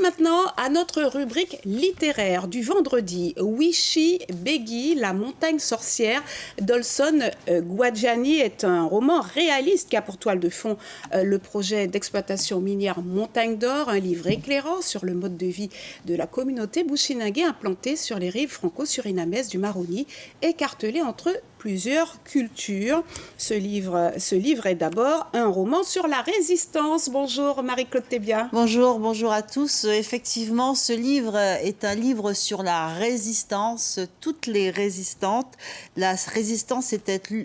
maintenant à notre rubrique littéraire du vendredi. Wishi Beghi, la montagne sorcière d'Olson Gwadjani est un roman réaliste qui a pour toile de fond le projet d'exploitation minière Montagne d'Or, un livre éclairant sur le mode de vie de la communauté bushinagé implantée sur les rives franco-surinamaises du Maroni, écartelée entre plusieurs cultures. Ce livre est d'abord un roman sur la résistance. Bonjour Marie-Claude Thébia. Bonjour à tous. Effectivement, ce livre est un livre sur la résistance, toutes les résistantes. La résistance,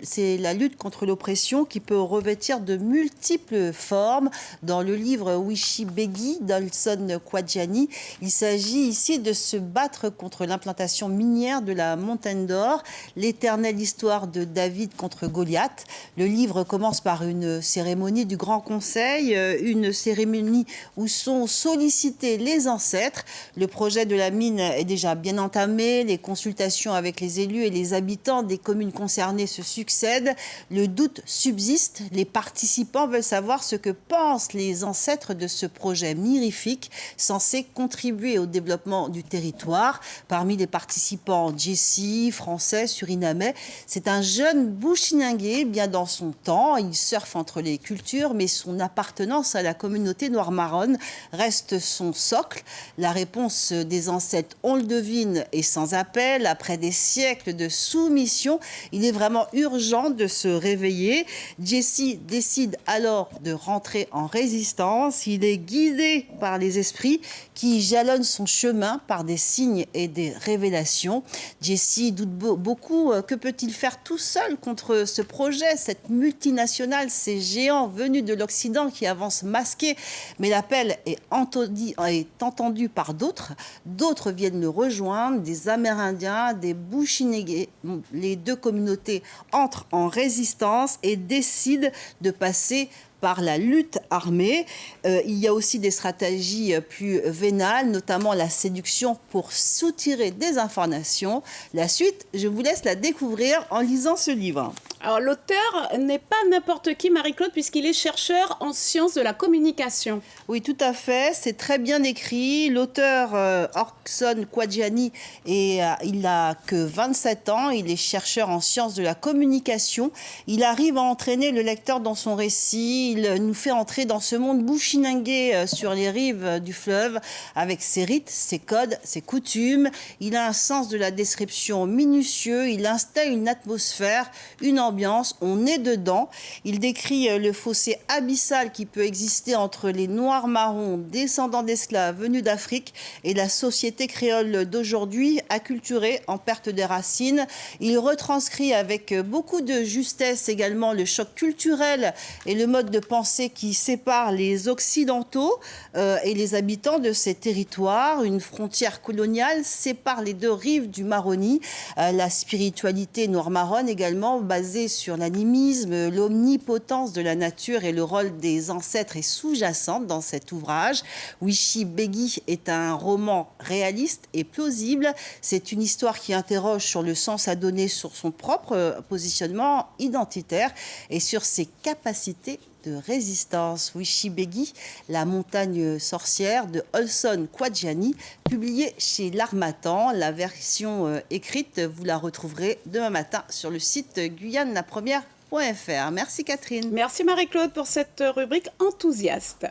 c'est la lutte contre l'oppression qui peut revêtir de multiples formes. Dans le livre Wishi Beghi d'Olson Gwadjani, il s'agit ici de se battre contre l'implantation minière de la Montagne d'Or, l'éternelle histoire de David contre Goliath. Le livre commence par une cérémonie du Grand Conseil, une cérémonie où sont sollicités les ancêtres. Le projet de la mine est déjà bien entamé, les consultations avec les élus et les habitants des communes concernées se succèdent. Le doute subsiste, les participants veulent savoir ce que pensent les ancêtres de ce projet mirifique censé contribuer au développement du territoire. Parmi les participants, Jessie, français, surinamais. C'est un jeune bushinagé, bien dans son temps. Il surfe entre les cultures, mais son appartenance à la communauté noire-marronne reste son socle. La réponse des ancêtres, on le devine, est sans appel. Après des siècles de soumission, il est vraiment urgent de se réveiller. Jessie décide alors de rentrer en résistance. Il est guidé par les esprits qui jalonnent son chemin par des signes et des révélations. Jessie doute beaucoup. Que peut-il faire tout seul contre ce projet, cette multinationale, ces géants venus de l'Occident qui avancent masqués? Mais l'appel est entendu par d'autres. D'autres viennent le rejoindre, des Amérindiens, des Bushinagé. Les deux communautés entrent en résistance et décident de passer par la lutte armée. Il y a aussi des stratégies plus vénales, notamment la séduction pour soutirer des informations. La suite, je vous laisse la découvrir en lisant ce livre. Alors l'auteur n'est pas n'importe qui, Marie-Claude, puisqu'il est chercheur en sciences de la communication. Oui, tout à fait, c'est très bien écrit. L'auteur Olson Gwadjani, il n'a que 27 ans, il est chercheur en sciences de la communication. Il arrive à entraîner le lecteur dans son récit. Il nous fait entrer dans ce monde bushinagé sur les rives du fleuve avec ses rites, ses codes, ses coutumes. Il a un sens de la description minutieux. Il installe une atmosphère, une ambiance. On est dedans. Il décrit le fossé abyssal qui peut exister entre les Noirs marrons, descendants d'esclaves venus d'Afrique, et la société créole d'aujourd'hui, acculturée, en perte des racines. Il retranscrit avec beaucoup de justesse également le choc culturel et le mode de pensée qui sépare les Occidentaux et les habitants de ces territoires. Une frontière coloniale sépare les deux rives du Maroni. La spiritualité noire-marronne également, basée sur l'animisme, l'omnipotence de la nature et le rôle des ancêtres est sous-jacente dans cet ouvrage. Wishi Beghi est un roman réaliste et plausible. C'est une histoire qui interroge sur le sens à donner sur son propre positionnement identitaire et sur ses capacités de résistance. Wishi Beghi, la montagne sorcière de Olson Gwadjani, publié chez l'Harmattan. La version écrite, vous la retrouverez demain matin sur le site guyanelapremière.fr. Merci Catherine. Merci Marie-Claude pour cette rubrique enthousiaste.